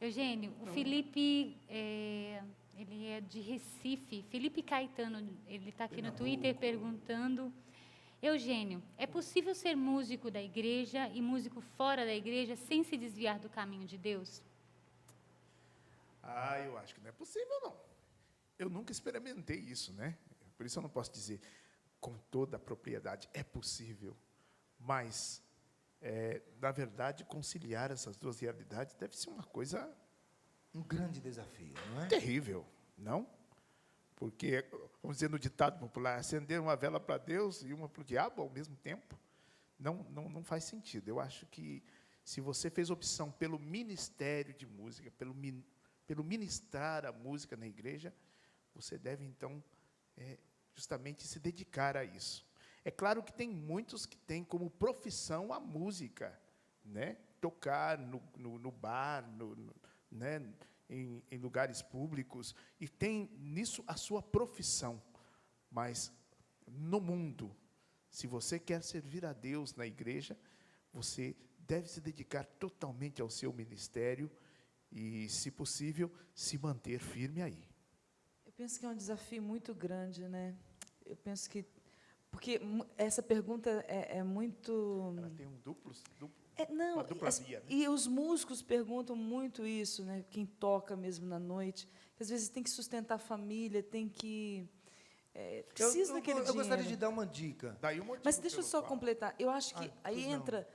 Eugênio, o Felipe, ele é de Recife. Felipe Caetano, ele está aqui no Twitter perguntando: Eugênio, é possível ser músico da igreja e músico fora da igreja sem se desviar do caminho de Deus? Eu acho que não é possível, não. Eu nunca experimentei isso, né? Por isso eu não posso dizer com toda a propriedade, é possível. Mas, na verdade, conciliar essas duas realidades deve ser uma coisa... Um grande desafio, não é? Terrível, não? Porque, vamos dizer no ditado popular, acender uma vela para Deus e uma para o diabo ao mesmo tempo, não faz sentido. Eu acho que, se você fez opção pelo ministério de música, pelo ministrar a música na igreja, você deve, então, justamente se dedicar a isso. É claro que tem muitos que têm como profissão a música, né? Tocar no bar, né? em lugares públicos, e tem nisso a sua profissão. Mas, no mundo, se você quer servir a Deus na igreja, você deve se dedicar totalmente ao seu ministério e, se possível, se manter firme aí. Eu penso que é um desafio muito grande, né? Eu penso que... Porque essa pergunta é muito... Ela tem uma dupla via, né? E os músicos perguntam muito isso, né? Quem toca mesmo na noite, que às vezes tem que sustentar a família, tem que... precisa daquele dinheiro. Eu gostaria de dar uma dica. Mas deixa eu só completar. Eu acho que aí entra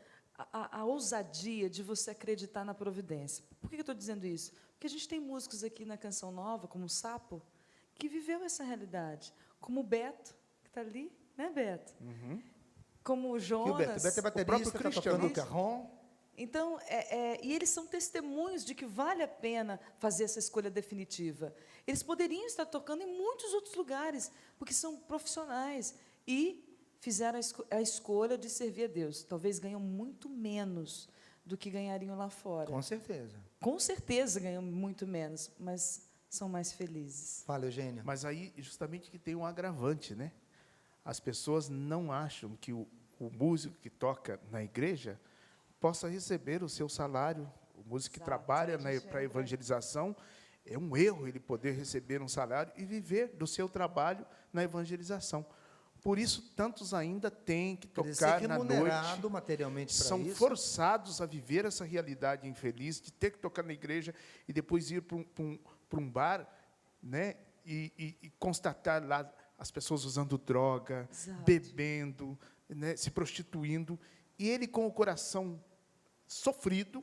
a ousadia de você acreditar na providência. Por que eu estou dizendo isso? Porque a gente tem músicos aqui na Canção Nova, como o Sapo, que viveu essa realidade. Como o Beto, que está ali, né, Beto? Uhum. Como o Jonas. O Beto é baterista, está tocando o carrom. Então, e eles são testemunhos de que vale a pena fazer essa escolha definitiva. Eles poderiam estar tocando em muitos outros lugares, porque são profissionais, e fizeram a escolha de servir a Deus. Talvez ganham muito menos do que ganhariam lá fora. Com certeza. Com certeza ganham muito menos, mas são mais felizes. Fala, Eugênia. Mas aí, justamente, que tem um agravante, né? As pessoas não acham que o músico que toca na igreja possa receber o seu salário. O músico que trabalha para a evangelização, é um erro ele poder receber um salário e viver do seu trabalho na evangelização. Por isso, tantos ainda têm que tocar na noite, materialmente para são forçados a viver essa realidade infeliz de ter que tocar na igreja e depois ir para um bar, né, e constatar lá as pessoas usando droga, Exato. bebendo, né, se prostituindo, e ele, com o coração sofrido,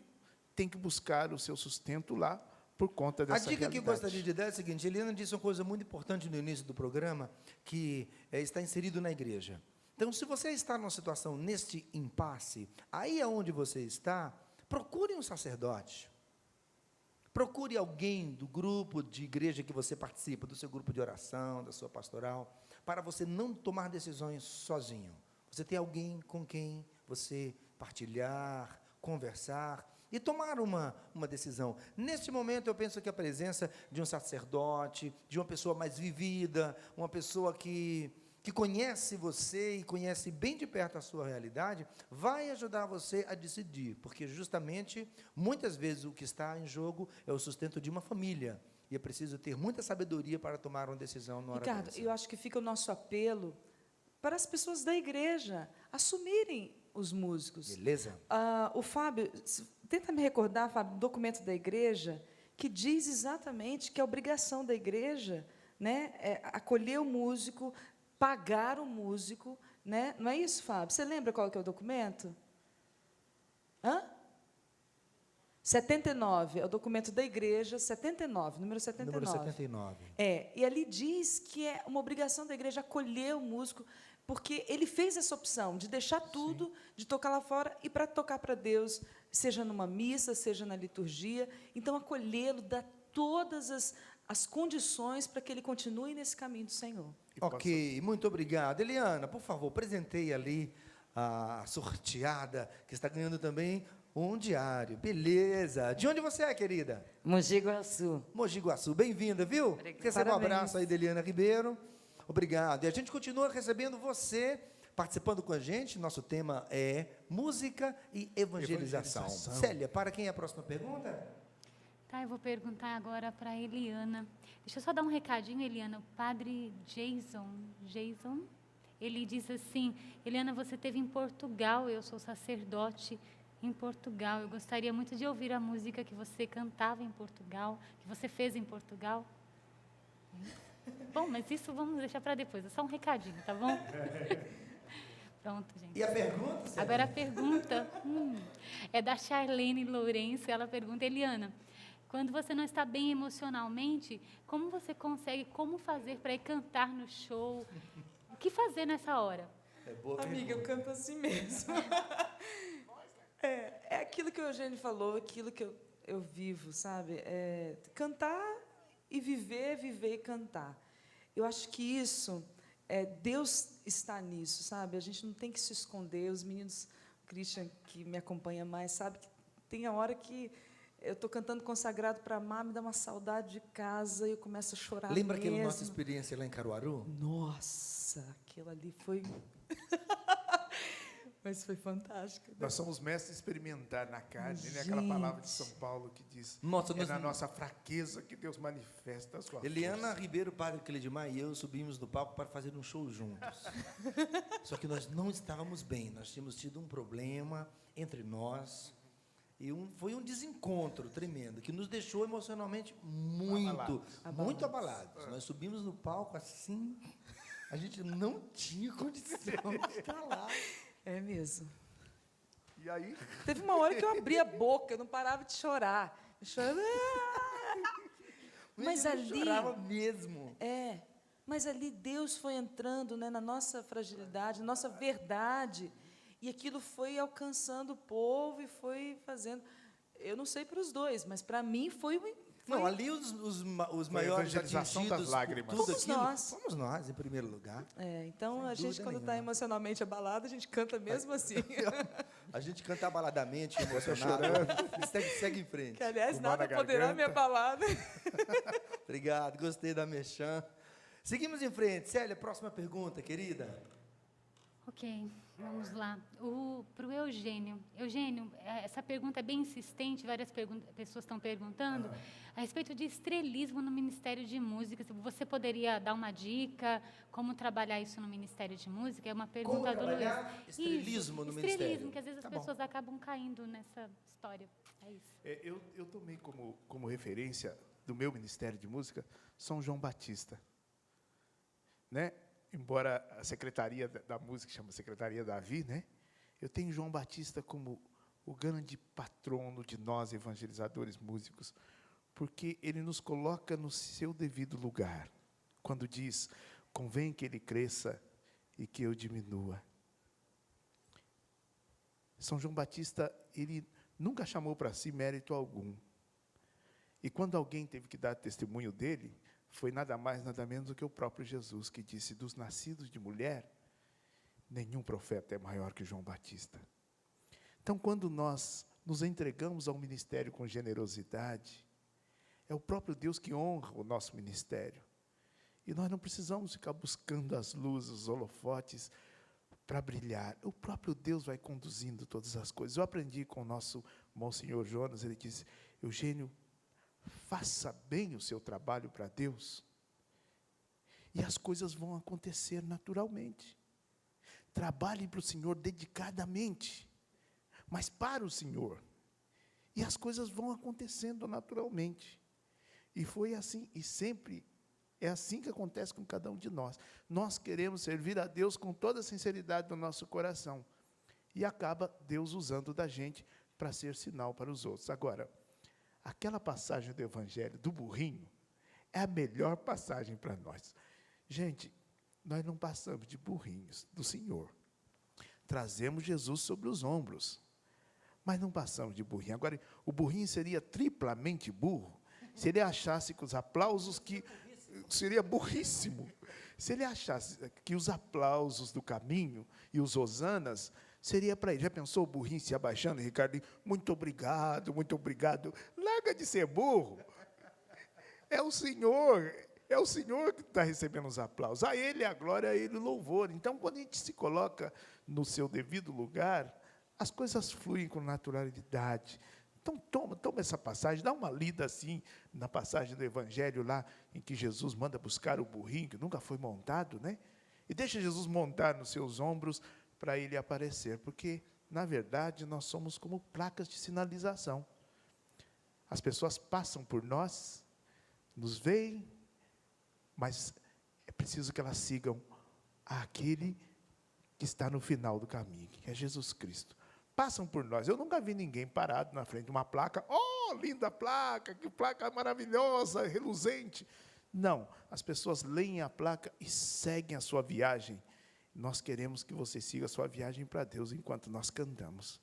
tem que buscar o seu sustento lá por conta dessa realidade. A dica que eu gostaria de dar é a seguinte: Eliana disse uma coisa muito importante no início do programa, que está inserido na igreja. Então, se você está numa situação, neste impasse, aí é onde você está, procure um sacerdote. Procure alguém do grupo de igreja que você participa, do seu grupo de oração, da sua pastoral, para você não tomar decisões sozinho. Você tem alguém com quem você partilhar, conversar e tomar uma decisão. Neste momento, eu penso que a presença de um sacerdote, de uma pessoa mais vivida, uma pessoa que conhece você e conhece bem de perto a sua realidade, vai ajudar você a decidir, porque justamente, muitas vezes, o que está em jogo é o sustento de uma família, e é preciso ter muita sabedoria para tomar uma decisão na hora Ricardo, dessa. eu acho que fica o nosso apelo para as pessoas da igreja assumirem os músicos. Beleza? O Fábio, tenta me recordar, Fábio, documento da igreja, que diz exatamente que a obrigação da igreja, né, é acolher o músico, pagar o músico, né? Não é isso, Fábio? Você lembra qual que é o documento? 79, é o documento da igreja, 79, número 79. Número 79. E ali diz que é uma obrigação da igreja acolher o músico, porque ele fez essa opção de deixar tudo, de tocar lá fora e para tocar para Deus, seja numa missa, seja na liturgia. Então, acolhê-lo, dar todas as condições para que ele continue nesse caminho do Senhor. Ok, muito obrigado. Eliana, por favor, presenteie ali a sorteada, que está ganhando também um diário. Beleza. De onde você é, querida? Mogi Guaçu. Mogi Guaçu. Bem-vinda, viu? Receba um abraço aí da Eliana Ribeiro. Obrigado. E a gente continua recebendo você, participando com a gente. Nosso tema é música e evangelização. Célia, para quem é a próxima pergunta? Tá, eu vou perguntar agora para Eliana. Deixa eu só dar um recadinho, Eliana. O padre Jason, ele diz assim: Eliana, você esteve em Portugal, eu sou sacerdote em Portugal. Eu gostaria muito de ouvir a música que você cantava em Portugal, que você fez em Portugal. Bom, mas isso vamos deixar para depois, é só um recadinho, tá bom? Pronto, gente. E a pergunta, Célia? Agora a pergunta é da Charlene Lourenço. Ela pergunta: Eliana, quando você não está bem emocionalmente, como você consegue, como fazer para ir cantar no show? O que fazer nessa hora? É boa Amiga, eu canto assim mesmo. É aquilo que o Eugênio falou, aquilo que eu vivo, sabe? É cantar e viver e cantar. Eu acho que isso, Deus está nisso, sabe? A gente não tem que se esconder. Os meninos, o Christian, que me acompanha mais, sabe que tem a hora que eu estou cantando Consagrado para Amar, me dá uma saudade de casa e eu começo a chorar. Lembra mesmo. aquela nossa experiência lá em Caruaru? Nossa, aquilo ali foi... Mas foi fantástico. Nós somos mestres em experimentar na carne, né? Aquela Gente. palavra de São Paulo que diz: Nossa, é na nossa fraqueza que Deus manifesta a sua Eliana força. Ribeiro, padre Cledimar e eu subimos no palco para fazer um show juntos. Só que nós não estávamos bem, nós tínhamos tido um problema entre nós. E foi um desencontro tremendo, que nos deixou emocionalmente muito abalados. Nós subimos no palco assim, a gente não tinha condição de estar lá. É mesmo. E aí, Teve uma hora que eu abri a boca, eu não parava de chorar. Eu chorava. Mas Eu ali... chorava mesmo. Mas ali Deus foi entrando, né, na nossa fragilidade, na nossa verdade, e aquilo foi alcançando o povo e foi fazendo... Eu não sei para os dois, mas para mim foi... Não, ali os a maiores evangelização atingidos das lágrimas. por tudo Fomos aquilo, nós. fomos nós, em primeiro lugar. Então, Sem a gente, dúvida quando está nenhuma. emocionalmente abalado, a gente canta mesmo assim. A gente canta abaladamente, emocionado. E segue em frente. Que, aliás, Com nó nada na poderá garganta. me abalar. Né? Obrigado, gostei da mexã. Seguimos em frente. Célia, próxima pergunta, querida. Ok, vamos lá. Para o Eugênio. Eugênio, essa pergunta é bem insistente, várias pessoas estão perguntando a respeito de estrelismo no Ministério de Música. Você poderia dar uma dica, como trabalhar isso no Ministério de Música? É uma pergunta do Luiz. trabalhar estrelismo no Estrelismo, ministério? que às vezes Tá as bom. pessoas acabam caindo nessa história. É isso. eu tomei como referência do meu Ministério de Música São João Batista. Né? Embora a Secretaria da Música chama Secretaria Davi, né? Eu tenho João Batista como o grande patrono de nós, evangelizadores músicos, porque ele nos coloca no seu devido lugar, quando diz: convém que ele cresça e que eu diminua. São João Batista, ele nunca chamou para si mérito algum. E quando alguém teve que dar testemunho dele, foi nada mais, nada menos do que o próprio Jesus, que disse: dos nascidos de mulher, nenhum profeta é maior que João Batista. Então, quando nós nos entregamos ao ministério com generosidade, é o próprio Deus que honra o nosso ministério. E nós não precisamos ficar buscando as luzes, os holofotes, para brilhar. O próprio Deus vai conduzindo todas as coisas. Eu aprendi com o nosso Monsenhor Jonas, ele disse: Eugênio, faça bem o seu trabalho para Deus, e as coisas vão acontecer naturalmente. Trabalhe para o Senhor dedicadamente, mas para o Senhor, e as coisas vão acontecendo naturalmente. E foi assim, e sempre é assim que acontece com cada um de nós. Nós queremos servir a Deus com toda a sinceridade do nosso coração, e acaba Deus usando da gente para ser sinal para os outros. Agora, aquela passagem do Evangelho do burrinho é a melhor passagem para nós. Gente, nós não passamos de burrinhos do Senhor. Trazemos Jesus sobre os ombros, mas não passamos de burrinho. Agora, o burrinho seria triplamente burro se ele achasse que os aplausos que... Seria burríssimo. Se ele achasse que os aplausos do caminho e os hosanas seria para ele. Já pensou o burrinho se abaixando, Ricardo? Muito obrigado, muito obrigado. Larga de ser burro. É o Senhor que está recebendo os aplausos. A Ele a glória, a Ele o louvor. Então, quando a gente se coloca no seu devido lugar, as coisas fluem com naturalidade. Então, toma essa passagem, dá uma lida assim, na passagem do Evangelho lá, em que Jesus manda buscar o burrinho, que nunca foi montado, né? E deixa Jesus montar nos seus ombros para ele aparecer, porque, na verdade, nós somos como placas de sinalização. As pessoas passam por nós, nos veem, mas é preciso que elas sigam aquele que está no final do caminho, que é Jesus Cristo. Passam por nós. Eu nunca vi ninguém parado na frente de uma placa. Oh, linda placa, que placa maravilhosa, reluzente. Não, as pessoas leem a placa e seguem a sua viagem. Nós queremos que você siga a sua viagem para Deus enquanto nós cantamos.